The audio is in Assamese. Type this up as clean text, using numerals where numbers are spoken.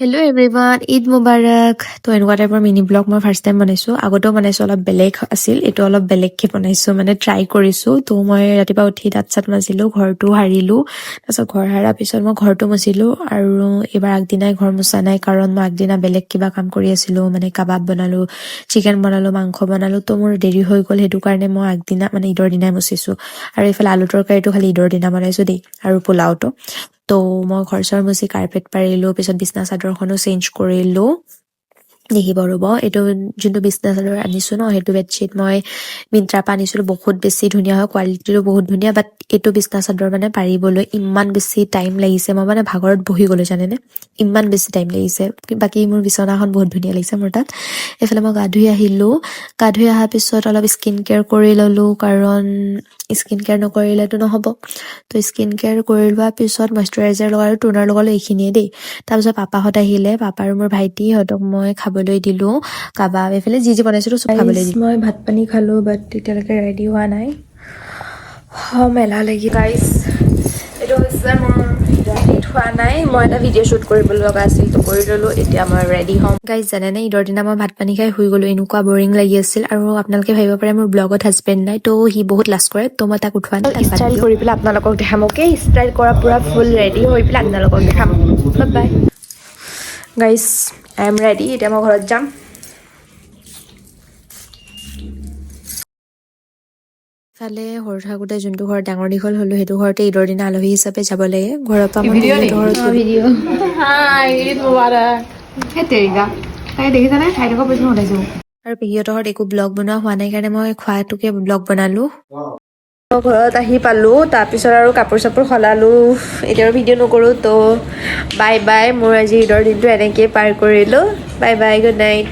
Hello' everyone, Eid মুবাৰক। তো এনেকুৱা টাইপৰ মিনি ব্লগ মই ফাৰ্ষ্ট টাইম বনাইছোঁ। আগতেও বনাইছোঁ, অলপ বেলেগ আছিল। এইটো অলপ বেলেগকৈ বনাইছোঁ, মানে ট্ৰাই কৰিছোঁ। তো মই ৰাতিপুৱা উঠি দাঁত চাত মাজিলোঁ, ঘৰটো সাৰিলোঁ। তাৰপিছত ঘৰ সাৰাৰ পিছত মই ঘৰটো মুচিলোঁ। আৰু এইবাৰ আগদিনাই ঘৰ মোচা নাই, কাৰণ মই আগদিনা বেলেগ কিবা কাম কৰি আছিলোঁ। মানে কাবাব বনালোঁ, চিকেন বনালোঁ, মাংস বনালোঁ। তো মোৰ দেৰি হৈ গ'ল, সেইটো কাৰণে মই আগদিনা মানে ঈদৰ দিনাই মুচিছোঁ। আৰু এইফালে আলু তৰকাৰীটো খালি ঈদৰ দিনা বনাইছোঁ দেই, আৰু পোলাওটো। তো মই ঘৰ চৰ মুচি কাৰ্পেট পাৰিলোঁ, পিছত বিছনা চাদৰখনো চেঞ্জ কৰিলোঁ। দেখিব ৰ'ব, এইটো যোনটো বিছনা চাদৰ আনিছোঁ ন, সেইটো বেডশ্বীট মই মিন্ত্ৰাৰ পৰা আনিছিলোঁ। বহুত বেছি ধুনীয়া হয়, কোৱালিটিটো বহুত ধুনীয়া। বাট এইটো বিছনা চাদৰ মানে পাৰিবলৈ ইমান বেছি টাইম লাগিছে, মই মানে ভাগৰত বহি গ'লোঁ জানেনে, ইমান বেছি টাইম লাগিছে। বাকী মোৰ বিছনাখন বহুত ধুনীয়া লাগিছে মোৰ তাত। এইফালে মই গা ধুই আহিলোঁ। গা ধুই অহাৰ পিছত অলপ স্কিন কেয়াৰ কৰি ল'লোঁ, কাৰণ স্কিন কেয়াৰ নকৰিলেতো নহ'ব। তো স্কিন কেয়াৰ কৰি লোৱাৰ পিছত মইশ্চাৰাইজাৰ লগালোঁ, টোনাৰ লগালোঁ, এইখিনিয়ে দেই। তাৰপিছত পাপাহঁত আহিলে, পাপা আৰু মোৰ ভাইটি, সিহঁতক মই খাবলৈ দিলোঁ কাবাব। এইফালে যি যি বনাইছিলোঁ চব খাবলৈ দিলোঁ। মই ভাত পানী খালোঁ, বাট এতিয়ালৈকে ৰেডি হোৱা নাই। মেলা লাগি গাইজ, এইটো হৈছে মোৰ ৰেডি হোৱা নাই। মই এটা ভিডিঅ' শ্বুট কৰিবলৈ লগা আছিল, তো কৰি ল'লোঁ। এতিয়া মই ৰেডি হ'ম। গাইজ জানেনে, ঈদৰ দিনা মই ভাত পানী খাই শুই গ'লোঁ। এনেকুৱা বৰিং লাগি আছিল। আৰু আপোনালোকে ভাবিব পাৰে মোৰ ব্লগত হাজবেণ্ড নাই, তো সি বহুত লাজ কৰে। তো মই তাক উঠোৱা নাই, ষ্টাইল কৰি পেলাই আপোনালোকক দেখাম। অ'কে, ষ্টাইল কৰা পূৰা ফুল ৰেডি হৈ পেলাই আপোনালোকক দেখাম। Bye bye guys, I am ready. এতিয়া মই ঘৰত যাম। ফালে সৰু থাকোঁতে যোনটো ঘৰত ডাঙৰ দীঘল হ'লোঁ, সেইটো ঘৰতে ঈদৰ দিনা আলহী হিচাপে যাব লাগে। ঘৰৰ পৰা মই পেহীহঁতৰ ঘৰত গ'লোঁ। আৰু পেহীহঁতৰ ঘৰত একো ব্লগ বনোৱা হোৱা নাই কাৰণে মই খোৱাটোকে ব্লগ বনালোঁ। ঘৰত আহি পালোঁ, তাৰপিছত আৰু কাপোৰ চাপোৰ সলালোঁ। এতিয়া আৰু ভিডিঅ' নকৰোঁ। তো বাই বাই, মোৰ আজি ঈদৰ দিনটো এনেকেই পাৰ কৰিলোঁ। Bye bye, good night.